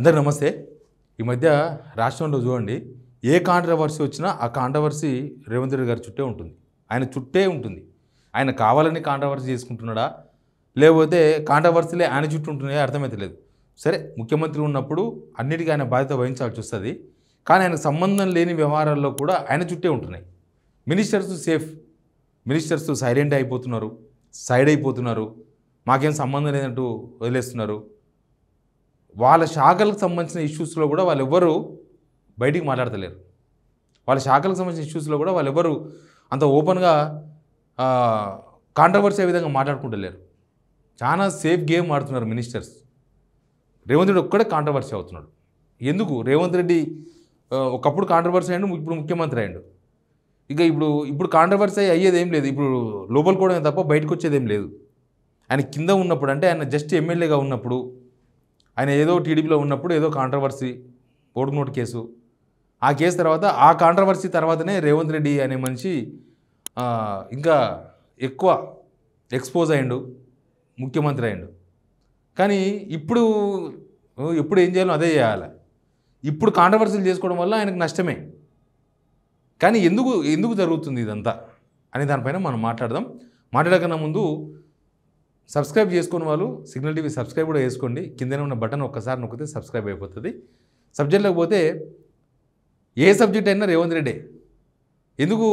అందరికీ నమస్తే. ఈ మధ్య రాష్ట్రంలో చూడండి, ఏ కాంట్రవర్సీ వచ్చినా ఆ కాంట్రవర్సీ రేవంత్ రెడ్డి గారి చుట్టే ఉంటుంది. ఆయన చుట్టే ఉంటుంది. ఆయన కావాలని కాంట్రవర్సీ చేసుకుంటున్నాడా, లేకపోతే కాంట్రవర్సీలే ఆయన చుట్టూ ఉంటున్నాయో అర్థమైతలేదు. సరే, ముఖ్యమంత్రి ఉన్నప్పుడు అన్నిటికీ ఆయన బాధ్యత వహించాల్సి వస్తుంది. కానీ ఆయనకు సంబంధం లేని వ్యవహారాల్లో కూడా ఆయన చుట్టే ఉంటున్నాయి. మినిస్టర్స్ సేఫ్, మినిస్టర్స్ సైలెంట్ అయిపోతున్నారు, సైడ్ అయిపోతున్నారు, మాకేం సంబంధం లేదంటూ వదిలేస్తున్నారు. వాళ్ళ శాఖలకు సంబంధించిన ఇష్యూస్లో కూడా వాళ్ళు ఎవ్వరూ బయటికి మాట్లాడతలేరు. వాళ్ళ శాఖలకు సంబంధించిన ఇష్యూస్లో కూడా వాళ్ళు ఎవ్వరూ అంత ఓపెన్గా కాంట్రవర్సీ విధంగా మాట్లాడుకుంటలేరు. చాలా సేఫ్ గేమ్ ఆడుతున్నారు మినిస్టర్స్. రేవంత్ రెడ్డి ఒక్కడే కాంట్రవర్సీ అవుతున్నాడు. ఎందుకు? రేవంత్ రెడ్డి ఒకప్పుడు కాంట్రవర్సీ అయ్యాడు, ఇప్పుడు ముఖ్యమంత్రి అయ్యాడు. ఇక ఇప్పుడు కాంట్రవర్సీ అయ్యేది ఏం లేదు. ఇప్పుడు లోపలికోవడమే తప్ప బయటకు వచ్చేది ఏం లేదు. ఆయన కింద ఉన్నప్పుడు, అంటే ఆయన జస్ట్ ఎమ్మెల్యేగా ఉన్నప్పుడు, ఆయన ఏదో టీడీపీలో ఉన్నప్పుడు ఏదో కాంట్రవర్సీ, ఓటుకు నోటు కేసు, ఆ కేసు తర్వాత, ఆ కాంట్రవర్సీ తర్వాతనే రేవంత్ రెడ్డి అనే మనిషి ఇంకా ఎక్కువ ఎక్స్పోజ్ అయ్యిండు, ముఖ్యమంత్రి అయ్యిండు. కానీ ఇప్పుడు ఏం చేయాలో అదే చేయాలి. ఇప్పుడు కాంట్రవర్సీలు చేసుకోవడం వల్ల ఆయనకు నష్టమే. కానీ ఎందుకు జరుగుతుంది ఇదంతా అనే దానిపైన మనం మాట్లాడదాం. మాట్లాడకన్నా ముందు సబ్స్క్రైబ్ చేసుకున్న వాళ్ళు సిగ్నల్ టీవీ సబ్స్క్రైబ్ కూడా చేసుకోండి. కిందనే ఉన్న బటన్ ఒక్కసారి నొక్కితే సబ్స్క్రైబ్ అయిపోతుంది. సబ్జెక్ట్లోకి పోతే, ఏ సబ్జెక్ట్ అయినా రేవంత్ రెడ్డి ఎందుకు?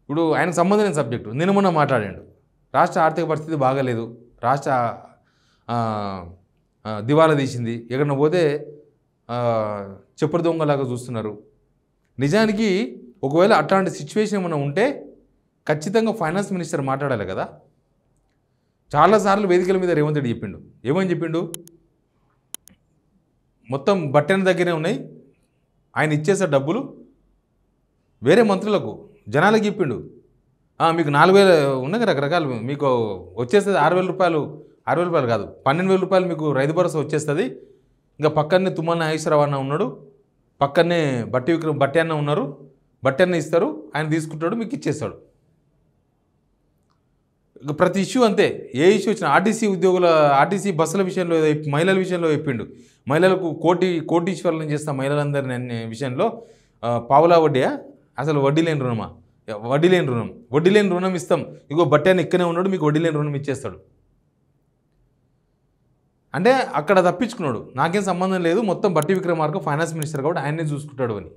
ఇప్పుడు ఆయనకు సంబంధం లేని సబ్జెక్టు నిన్న మొన్న మాట్లాడాడు. రాష్ట్ర ఆర్థిక పరిస్థితి బాగాలేదు, రాష్ట్ర దివాలా తీసింది, ఎక్కడన్నా పోతే చెప్పుడు దొంగలాగా చూస్తున్నారు. నిజానికి ఒకవేళ అట్లాంటి సిచ్యువేషన్ ఏమైనా ఉంటే ఖచ్చితంగా ఫైనాన్స్ మినిస్టర్ మాట్లాడాలి కదా. చాలాసార్లు వేదికల మీద రేవంత్ రెడ్డి చెప్పిండు. ఏమని చెప్పిండు? మొత్తం బట్టెన దగ్గరే ఉన్నాయి, ఆయన ఇచ్చేసే డబ్బులు వేరే మంత్రులకు, జనాలకు చెప్పిండు. మీకు 4,000 ఉన్నాయి రకరకాలు, మీకు వచ్చేస్తుంది 6,000 రూపాయలు, 6,000 రూపాయలు కాదు 12,000 రూపాయలు మీకు రైతు భరోసా వచ్చేస్తుంది. ఇంకా పక్కనే తుమ్మల నాగేశ్వరరావు అన్న ఉన్నాడు, పక్కనే బట్టి అన్న ఉన్నారు, బట్టి అన్న ఇస్తారు, ఆయన తీసుకుంటాడు, మీకు ఇచ్చేస్తాడు. ప్రతి ఇష్యూ అంతే. ఏ ఇష్యూ వచ్చినా ఆర్టీసీ బస్సుల విషయంలో, మహిళల విషయంలో చెప్పిండు. మహిళలకు కోటీశ్వరులను చేస్తా మహిళలందరినీ విషయంలో పావులా వడ్డీయా, అసలు వడ్డీ లేని రుణమా? వడ్డీ లేని రుణం ఇస్తాం, ఇగో బట్టి అని ఇక్కడే ఉన్నాడు, మీకు వడ్డీ లేని రుణం ఇచ్చేస్తాడు. అంటే అక్కడ తప్పించుకున్నాడు, నాకేం సంబంధం లేదు, మొత్తం బట్టి విక్రమార్క ఫైనాన్స్ మినిస్టర్ కాబట్టి ఆయన్నే చూసుకుంటాడు అని.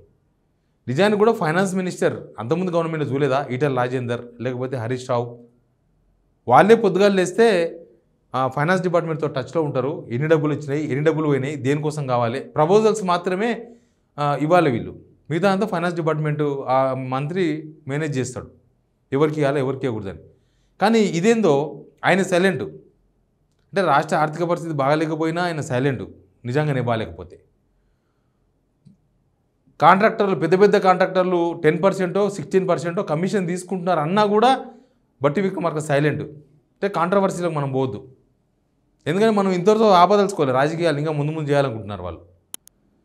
నిజానికి కూడా ఫైనాన్స్ మినిస్టర్ అంతకుముందు గవర్నమెంట్ చూలేదా? ఈటెల రాజేందర్ లేకపోతే హరీష్ రావు, వాళ్ళే పొద్దుగాలు లేస్తే ఫైనాన్స్ డిపార్ట్మెంట్తో టచ్లో ఉంటారు. ఎన్ని డబ్బులు వచ్చినాయి, ఎన్ని డబ్బులు పోయినాయి, దేనికోసం కావాలి, ప్రపోజల్స్ మాత్రమే ఇవ్వాలి వీళ్ళు. మిగతా అంతా ఫైనాన్స్ డిపార్ట్మెంటు ఆ మంత్రి మేనేజ్ చేస్తాడు, ఎవరికి ఇవ్వాలి ఎవరికి ఇవ్వకూడదని. కానీ ఇదేందో ఆయన సైలెంట్. అంటే రాష్ట్ర ఆర్థిక పరిస్థితి బాగాలేకపోయినా ఆయన సైలెంట్, నిజంగానే బాగాలేకపోతే. కాంట్రాక్టర్లు, పెద్ద కాంట్రాక్టర్లు 10%, 16% కమిషన్ తీసుకుంటున్నారు అన్నా కూడా బట్టి విక్రమార్క సైలెంట్. అంటే కాంట్రవర్సీలకు మనం పోవద్దు, ఎందుకంటే మనం ఇంతవరకు ఆపదలుచుకోవాలి. రాజకీయాలు ఇంకా ముందు చేయాలనుకుంటున్నారు వాళ్ళు.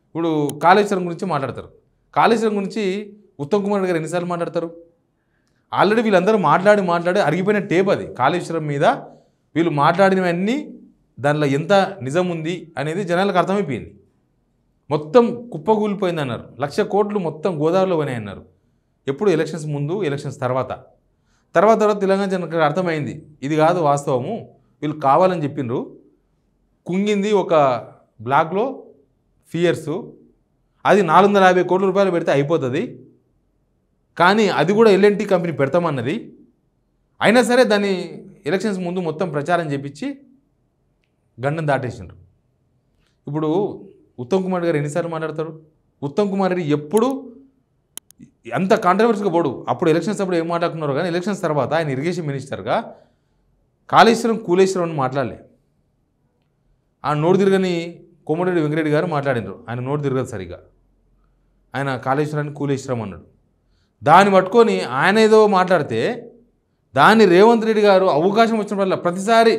ఇప్పుడు కాళేశ్వరం గురించి మాట్లాడతారు. కాళేశ్వరం గురించి ఉత్తమ్ కుమార్ గారు ఎన్నిసార్లు మాట్లాడతారు? ఆల్రెడీ వీళ్ళందరూ మాట్లాడి అరిగిపోయిన టేప్ అది. కాళేశ్వరం మీద వీళ్ళు మాట్లాడినవన్నీ, దానిలో ఎంత నిజం ఉంది అనేది జనాలకు అర్థమైపోయింది. మొత్తం కుప్పగూలిపోయింది అన్నారు. 1,00,000 కోట్లు మొత్తం గోదావరిలో పోయినాయి అన్నారు. ఎప్పుడు? ఎలక్షన్స్ ముందు, ఎలక్షన్స్ తర్వాత తెలంగాణ జనానికి అర్థమైంది ఇది కాదు వాస్తవము, వీళ్ళు కావాలని చెప్పిండ్రు. కుంగింది ఒక బ్లాక్లో ఫియర్స్, అది 450 కోట్ల రూపాయలు పెడితే అయిపోతుంది, కానీ అది కూడా ఎల్ఎన్టీ కంపెనీ పెడతామన్నది. అయినా సరే దాన్ని ఎలక్షన్స్ ముందు మొత్తం ప్రచారం చేపించి గండం దాటేసిండ్రు. ఇప్పుడు ఉత్తమ్ కుమార్ గారు ఎన్నిసార్లు మాట్లాడతారు? ఉత్తమ్ కుమార్ రెడ్డి ఎప్పుడు అంత కాంట్రవర్సీగా పోడు. అప్పుడు ఎలక్షన్స్ అప్పుడు ఏం మాట్లాడుకున్నారు, కానీ ఎలక్షన్స్ తర్వాత ఆయన ఇరిగేషన్ మినిస్టర్గా కాళేశ్వరం కూలేశ్వరం అని మాట్లాడలే. ఆ నోటు తిరగని కోమటిరెడ్డి వెంకరెడ్డి గారు మాట్లాడినారు, ఆయన నోటు తిరగదు సరిగా, ఆయన కాళేశ్వరాన్ని కూలేశ్వరం అన్నాడు. దాన్ని పట్టుకొని ఆయన ఏదో మాట్లాడితే, దాన్ని రేవంత్ రెడ్డి గారు అవకాశం వచ్చినప్పుడల్లా ప్రతిసారి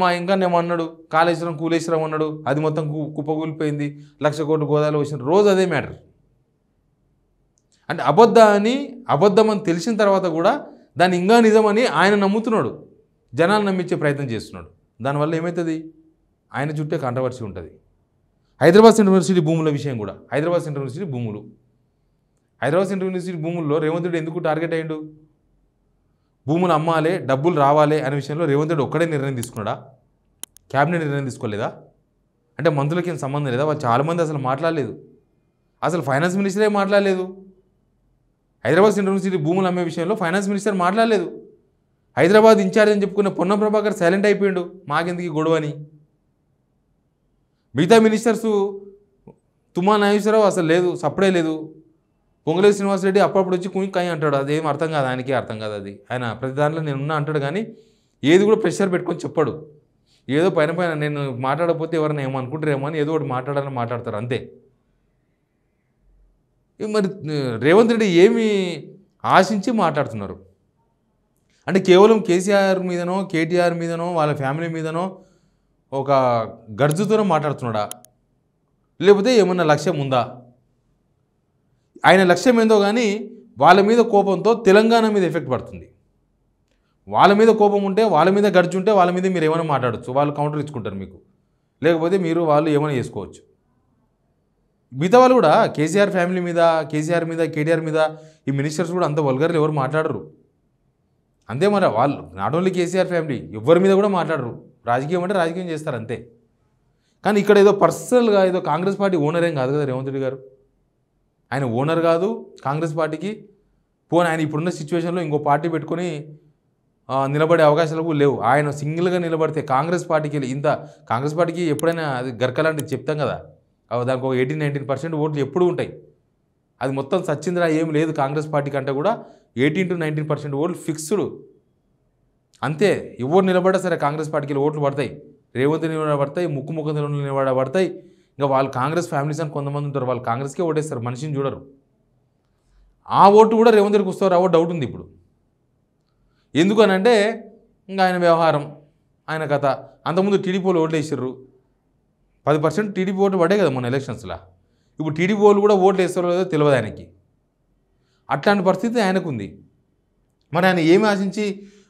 మా ఇంకా ఏమన్నాడు, కాళేశ్వరం కూలేశ్వరం అన్నాడు, అది మొత్తం కుప్పగూలిపోయింది, 1,00,000 కోట్లు గోదావరిలో వచ్చిన రోజు అదే మ్యాటర్. అంటే అబద్ధమని తెలిసిన తర్వాత కూడా దాన్ని ఇంకా నిజమని ఆయన నమ్ముతున్నాడు, జనాలు నమ్మించే ప్రయత్నం చేస్తున్నాడు. దానివల్ల ఏమవుతుంది? ఆయన చుట్టే కాంట్రవర్సీ ఉంటుంది. హైదరాబాద్ సెంట్రల్ యూనివర్సిటీ భూముల విషయం కూడా హైదరాబాద్ సెంట్రల్ యూనివర్సిటీ భూములు హైదరాబాద్ సెంట్రల్ యూనివర్సిటీ భూముల్లో రేవంత్ రెడ్డి ఎందుకు టార్గెట్ అయ్యిండు? భూములు అమ్మాలి, డబ్బులు రావాలి అనే విషయంలో రేవంత్ రెడ్డి ఒక్కడే నిర్ణయం తీసుకున్నాడా? క్యాబినెట్ నిర్ణయం తీసుకోలేదా? అంటే మంత్రులకి ఏం సంబంధం లేదా? వాళ్ళు చాలామంది అసలు మాట్లాడలేదు. అసలు ఫైనాన్స్ మినిస్టరే మాట్లాడలేదు. హైదరాబాద్ సెంట్రల్ యూనివర్సిటీ భూములు అమ్మే విషయంలో ఫైనాన్స్ మినిస్టర్ మాట్లాడలేదు. హైదరాబాద్ ఇన్ఛార్జ్ అని చెప్పుకున్న పొన్నం ప్రభాకర్ సైలెంట్ అయిపోయాడు, మాకెందుకు ఈ గొడవ అని. మిగతా మినిస్టర్సు తుమ్మా నాగేశ్వరరావు అసలు లేదు, సప్పుడే లేదు. పొంగులేటి శ్రీనివాసరెడ్డి అప్పుడప్పుడు వచ్చి కుయ్యి అంటాడు, అదేం అర్థం కాదు, ఆయనకే అర్థం కాదు. అది ఆయన ప్రతి దాంట్లో నేనున్నా అంటాడు, కానీ ఏది కూడా ప్రెషర్ పెట్టుకొని చెప్పాడు. ఏదో పైన పైన నేను మాట్లాడకపోతే ఎవరైనా ఏమో అనుకుంటారేమో అని ఏదో ఒకటి మాట్లాడాలని మాట్లాడతారు అంతే. మరి రేవంత్ రెడ్డి ఏమి ఆశించి మాట్లాడుతున్నారు అంటే కేవలం కేసీఆర్ మీదనో కేటీఆర్ మీదనో వాళ్ళ ఫ్యామిలీ మీదనో ఒక గర్జుతోనే మాట్లాడుతున్నాడా, లేకపోతే ఏమన్నా లక్ష్యం ఉందా? ఆయన లక్ష్యం ఏందో కానీ వాళ్ళ మీద కోపంతో తెలంగాణ మీద ఎఫెక్ట్ పడుతుంది. వాళ్ళ మీద కోపం ఉంటే, వాళ్ళ మీద గర్జు ఉంటే వాళ్ళ మీద మీరు ఏమైనా మాట్లాడచ్చు, వాళ్ళు కౌంటర్ ఇచ్చుకుంటారు మీకు, లేకపోతే మీరు వాళ్ళు ఏమైనా చేసుకోవచ్చు. మిగతా వాళ్ళు కూడా కేసీఆర్ ఫ్యామిలీ మీద, కేసీఆర్ మీద, కేటీఆర్ మీద ఈ మినిస్టర్స్ కూడా అంత వల్గర్లు ఎవరు మాట్లాడరు అంతే. మరి వాళ్ళు నాట్ ఓన్లీ కేసీఆర్ ఫ్యామిలీ ఎవరి మీద కూడా మాట్లాడరు. రాజకీయం అంటే రాజకీయం చేస్తారు అంతే. కానీ ఇక్కడ ఏదో పర్సనల్గా ఏదో కాంగ్రెస్ పార్టీ ఓనర్ ఏం కాదు కదా రేవంత్ రెడ్డి గారు. ఆయన ఓనర్ కాదు కాంగ్రెస్ పార్టీకి. పోనీ ఆయన ఇప్పుడున్న సిచ్యువేషన్లో ఇంకో పార్టీ పెట్టుకొని నిలబడే అవకాశాలు కూడా లేవు. ఆయన సింగిల్గా నిలబడితే కాంగ్రెస్ పార్టీకి కాంగ్రెస్ పార్టీకి ఎప్పుడైనా అది గర్కలాంటిది చెప్తాం కదా, దానికి ఒక 18-19% ఓట్లు ఎప్పుడు ఉంటాయి. అది మొత్తం సచ్చిందిరా ఏం లేదు కాంగ్రెస్ పార్టీ కంటే కూడా 18-19% ఓట్లు ఫిక్స్డ్ అంతే. ఎవరు నిలబడ్డా సరే కాంగ్రెస్ పార్టీకి ఓట్లు పడతాయి, రేవంత్ నిలబడతాయి, ముక్కు నిలబడతాయి. ఇంకా వాళ్ళు కాంగ్రెస్ ఫ్యామిలీస్ అని కొంతమంది ఉంటారు, వాళ్ళు కాంగ్రెస్కే ఓటేస్తారు, మనిషిని చూడరు. ఆ ఓటు కూడా రేవంత్ రెడ్డికి వస్తారో రావో డౌట్ ఉంది ఇప్పుడు. ఎందుకనంటే ఇంకా ఆయన వ్యవహారం, ఆయన కథ. అంతకుముందు టీడీపీలో ఓట్లు వేసారు, 10% టీడీపీ ఓట్లు పడ్డాయి కదా మొన్న ఎలక్షన్స్లో. ఇప్పుడు టీడీపీ వాళ్ళు కూడా ఓట్లు వేస్తారో లేదో తెలియదు ఆయనకి. అట్లాంటి పరిస్థితి ఆయనకుంది. మరి ఆయన ఏమి ఆశించి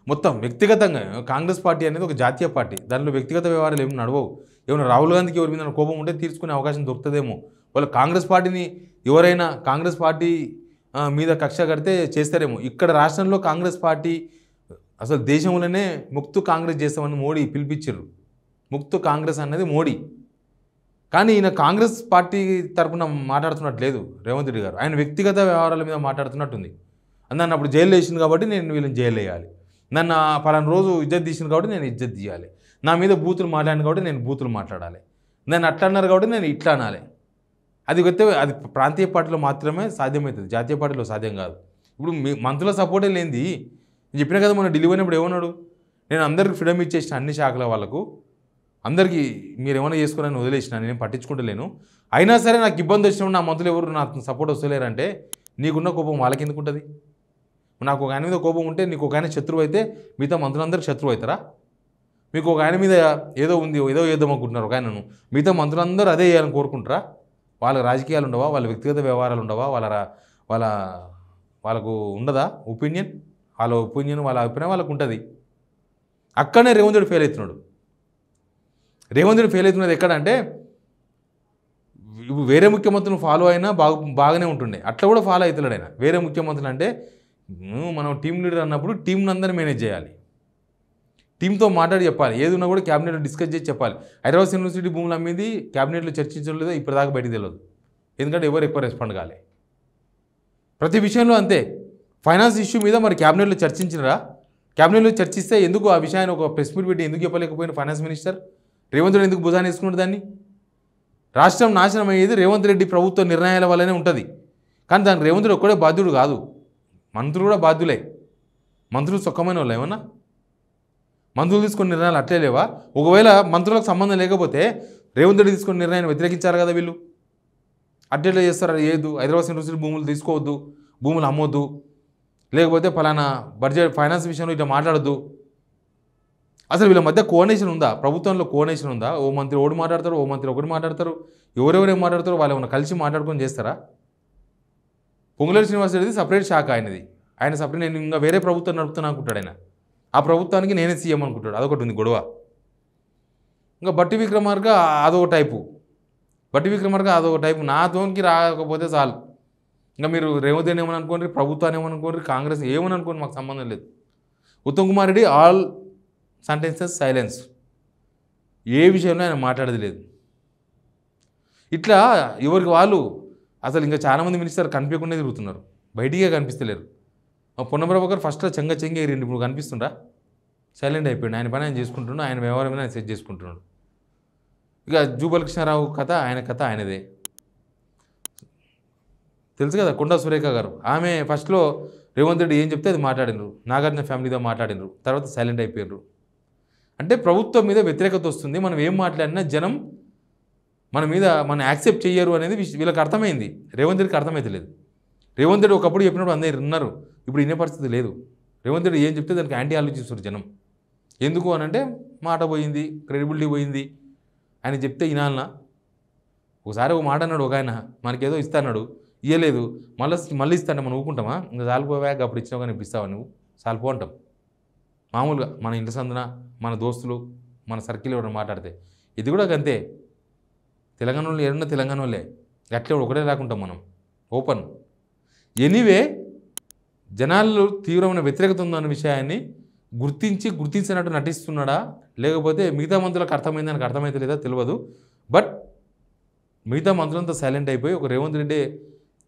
మొత్తం వ్యక్తిగతంగా, కాంగ్రెస్ పార్టీ అనేది ఒక జాతీయ పార్టీ, దాంట్లో వ్యక్తిగత వ్యవహారాలు ఏమి నడవవు. ఏమైనా రాహుల్ గాంధీకి ఎవరి మీద కోపం ఉంటే తీర్చుకునే అవకాశం దొరుకుతుందేమో. వాళ్ళు కాంగ్రెస్ పార్టీని ఎవరైనా కాంగ్రెస్ పార్టీ మీద కక్ష కడితే చేస్తారేమో. ఇక్కడ రాష్ట్రంలో కాంగ్రెస్ పార్టీ అసలు దేశంలోనే ముక్తు కాంగ్రెస్ చేస్తామని మోడీ పిలిపించారు. ముక్తు కాంగ్రెస్ అన్నది మోడీ. కానీ ఈయన కాంగ్రెస్ పార్టీ తరఫున మాట్లాడుతున్నట్టు లేదు రేవంత్ రెడ్డి గారు, ఆయన వ్యక్తిగత వ్యవహారాల మీద మాట్లాడుతున్నట్టుంది. నన్ను అప్పుడు జైలు వేసింది కాబట్టి నేను వీళ్ళని జైలు వేయాలి, నన్ను పలానా రోజు ఇజ్జత్ తీసింది కాబట్టి నేను ఇజ్జత్ తీయాలి, నా మీద బూతులు మాట్లాడిన కాబట్టి నేను బూతులు మాట్లాడాలి, నేను అట్లా అన్నారు కాబట్టి నేను ఇట్లా అనాలి. అది అది ప్రాంతీయ పార్టీలో మాత్రమే సాధ్యమవుతుంది, జాతీయ పార్టీలో సాధ్యం కాదు. ఇప్పుడు మంత్రుల సపోర్టే లేనిది. నేను చెప్పిన కదా మొన్న ఢిల్లీ పోయినప్పుడు ఏమన్నాడు, నేను అందరికి ఫ్రీడమ్ ఇచ్చేసిన అన్ని శాఖల వాళ్ళకు, అందరికీ మీరు ఏమైనా చేసుకుని వదిలేసిన, నేను పట్టించుకుంటలేను. అయినా సరే నాకు ఇబ్బంది వచ్చినప్పుడు నా మంత్రులు ఎవరు నాకు సపోర్ట్ వస్తలేరంటే నీకున్న కోపం వాళ్ళకి ఎందుకు ఉంటుంది? నాకు ఒక ఆయన మీద కోపం ఉంటే నీకు ఒక ఆయన శత్రువు అయితే మిగతా మంత్రులందరికీ శత్రువు అవుతారా? మీకు ఒక ఆయన మీద ఏదో ఉంది, ఏదో చేద్దాం అనుకుంటున్నారు ఒక ఆయనను, మిగతా మంత్రులందరూ అదే చేయాలని కోరుకుంటారా? వాళ్ళ రాజకీయాలు ఉండవా, వాళ్ళ వ్యక్తిగత వ్యవహారాలు ఉండవా, వాళ్ళకు ఉండదా ఒపీనియన్? వాళ్ళ ఒపీనియన్, వాళ్ళ అభిప్రాయం వాళ్ళకు ఉంటుంది. అక్కడనే రేవంత్ రెడ్డి ఫెయిల్ అవుతున్నాడు. రేవంత్ రెడ్డి ఫెయిల్ అవుతున్నది ఎక్కడంటే, వేరే ముఖ్యమంత్రులను ఫాలో అయినా బాగానే ఉంటుండే, అట్లా కూడా ఫాలో అవుతున్నాడు ఆయన. వేరే ముఖ్యమంత్రులు అంటే మనం టీం లీడర్ అన్నప్పుడు టీంని అందరినీ మేనేజ్ చేయాలి, టీంతో మాట్లాడి చెప్పాలి, ఏది ఉన్నా కూడా క్యాబినెట్లో డిస్కస్ చేసి చెప్పాలి. హైదరాబాద్ యూనివర్సిటీ భూములు అమ్మింది క్యాబినెట్లో చర్చించడం లేదో ఇప్పటిదాకా బయటికి తెలియదు, ఎందుకంటే ఎవరు ఎక్కువ రెస్పాండ్ కాలే. ప్రతి విషయంలో అంతే. ఫైనాన్స్ ఇష్యూ మీద మరి క్యాబినెట్లో చర్చించినరా? క్యాబినెట్లో చర్చిస్తే ఎందుకు ఆ విషయాన్ని ఒక ప్రెస్ మీట్ పెట్టి ఎందుకు చెప్పలేకపోయిన ఫైనాన్స్ మినిస్టర్? రేవంత్ రెడ్డి ఎందుకు భుజాన్ని వేసుకున్నాడు దాన్ని? రాష్ట్రం నాశనం అయ్యేది రేవంత్ రెడ్డి ప్రభుత్వ నిర్ణయాల వల్లనే ఉంటుంది. కానీ దానికి రేవంత్ రెడ్డి ఒక్కడే బాధ్యుడు కాదు, మంత్రులు కూడా బాధ్యులే. మంత్రులు చొక్కమైన వాళ్ళు ఏమన్నా? మంత్రులు తీసుకున్న నిర్ణయాలు అట్లే లేవా? ఒకవేళ మంత్రులకు సంబంధం లేకపోతే రేవంత్ రెడ్డి తీసుకున్న నిర్ణయాన్ని వ్యతిరేకించారు కదా వీళ్ళు. అట్లా చేస్తారు, ఏదు హైదరాబాద్ యూనివర్సిటీ భూములు తీసుకోవద్దు, భూములు అమ్మొద్దు, లేకపోతే ఫలానా బడ్జెట్ ఫైనాన్స్ విషయంలో ఇట్లా మాట్లాడద్దు. అసలు వీళ్ళ మధ్య కోఆర్డినేషన్ ఉందా? ప్రభుత్వంలో కోఆర్డినేషన్ ఉందా? ఓ మంత్రి ఒకటి మాట్లాడతారు, ఓ మంత్రి ఒకటి మాట్లాడతారు, ఎవరెవరేం మాట్లాడతారు, వాళ్ళు ఏమైనా కలిసి మాట్లాడుకొని చేస్తారా? పొంగులేటి శ్రీనివాసరెడ్డి సపరేట్ శాఖ ఆయనది, ఆయన సపరేట్, నేను ఇంకా వేరే ప్రభుత్వం నడుపుతున్నా అనుకుంటాడు ఆయన. ఆ ప్రభుత్వానికి నేనే సీఎం అనుకుంటాడు, అదొకటి ఉంది గొడవ. ఇంకా బట్టి విక్రమార్క అదొక టైపు, బట్టి విక్రమార్క అదొక టైపు నా జోన్కి రాకపోతే చాలు. ఇంకా మీరు రేవంత్ రెడ్డి ఏమని అనుకోండి, ప్రభుత్వాన్ని ఏమని అనుకోండి, కాంగ్రెస్ ఏమని అనుకోండి, మాకు సంబంధం లేదు. Uttam Kumar Reddy all sentences silence, ఏ విషయంలో ఆయన మాట్లాడేది లేదు. ఇట్లా ఎవరికి వాళ్ళు అసలు ఇంకా చాలామంది మినిస్టర్ కనిపించకుండా తిరుగుతున్నారు, బయటికే కనిపిస్తలేరు. పొన్నం ప్రభాకర్ ఫస్ట్లో చెంగ ఎగిరిండి, ఇప్పుడు కనిపిస్తుండా? సైలెంట్ అయిపోయింది. ఆయన పని ఆయన చేసుకుంటున్నాడు, ఆయన వ్యవహారం ఆయన సెట్ చేసుకుంటున్నాడు. ఇక జూపల్లి కృష్ణారావు కథ ఆయనదే తెలుసు కదా. కొండా సురేఖ గారు ఆమె ఫస్ట్లో రేవంత్ రెడ్డి ఏం చెప్తే అది మాట్లాడినరు, నాగార్జున ఫ్యామిలీతో మాట్లాడినరు, తర్వాత సైలెంట్ అయిపోయారు. అంటే ప్రభుత్వం మీద వ్యతిరేకత వస్తుంది, మనం ఏం మాట్లాడినా జనం మన యాక్సెప్ట్ చెయ్యరు అనేది వీళ్ళకి అర్థమైంది. రేవంత్ రెడ్డికి అర్థమైతలేదు. రేవంత్ రెడ్డి ఒకప్పుడు చెప్పినప్పుడు అందరు ఉన్నారు, ఇప్పుడు ఇనే పరిస్థితి లేదు. రేవంత్ రెడ్డి ఏం చెప్తే దానికి యాంటీ ఆలోచిస్తారు జనం. ఎందుకు అని అంటే మాట పోయింది, క్రెడిబిలిటీ పోయింది. ఆయన చెప్తే వినాలనా? ఒకసారి ఒక మాట అన్నాడు ఒక ఆయన, మనకేదో ఇస్తాడు, ఇవ్వలేదు, మళ్ళీ ఇస్తాంటే మనం ఊరుకుంటామా? ఇంకా సాలిపోయాక అప్పుడు ఇచ్చినావు కానీ ఇప్పుడు ఇస్తావా నువ్వు? సాలిపో అంటాం. మామూలుగా మన ఇంటి సందున మన దోస్తులు మన సర్కిల్ ఎవరైనా మాట్లాడితే ఇది కూడా అంతే. తెలంగాణ వాళ్ళు ఏమన్నా తెలంగాణ వాళ్ళే, అట్లే ఒకటే రాకుంటాం మనం, ఓపెన్. ఎనీవే జనాల్లో తీవ్రమైన వ్యతిరేకత ఉందన్న విషయాన్ని గుర్తించినట్టు నటిస్తున్నాడా, లేకపోతే మిగతా మంత్రులకు అర్థమైంది ఆయనకు అర్థమైతే లేదా తెలియదు. బట్ మిగతా మంత్రులంతా సైలెంట్ అయిపోయి ఒక రేవంత్ రెడ్డి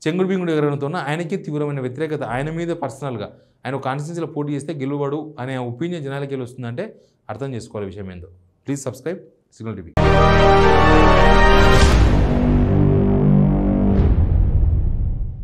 చెంగుడు బింగుడు ఎగరడంతో ఆయనకి తీవ్రమైన వ్యతిరేకత, ఆయన మీద పర్సనల్గా ఆయన కాన్స్టిట్యూన్సీలో పోటీ చేస్తే గెలువడు అనే ఒపీనియన్ జనాలకి వెళ్ళి వస్తుందంటే అర్థం చేసుకోవాలి విషయం ఏందో. Please subscribe signal TV.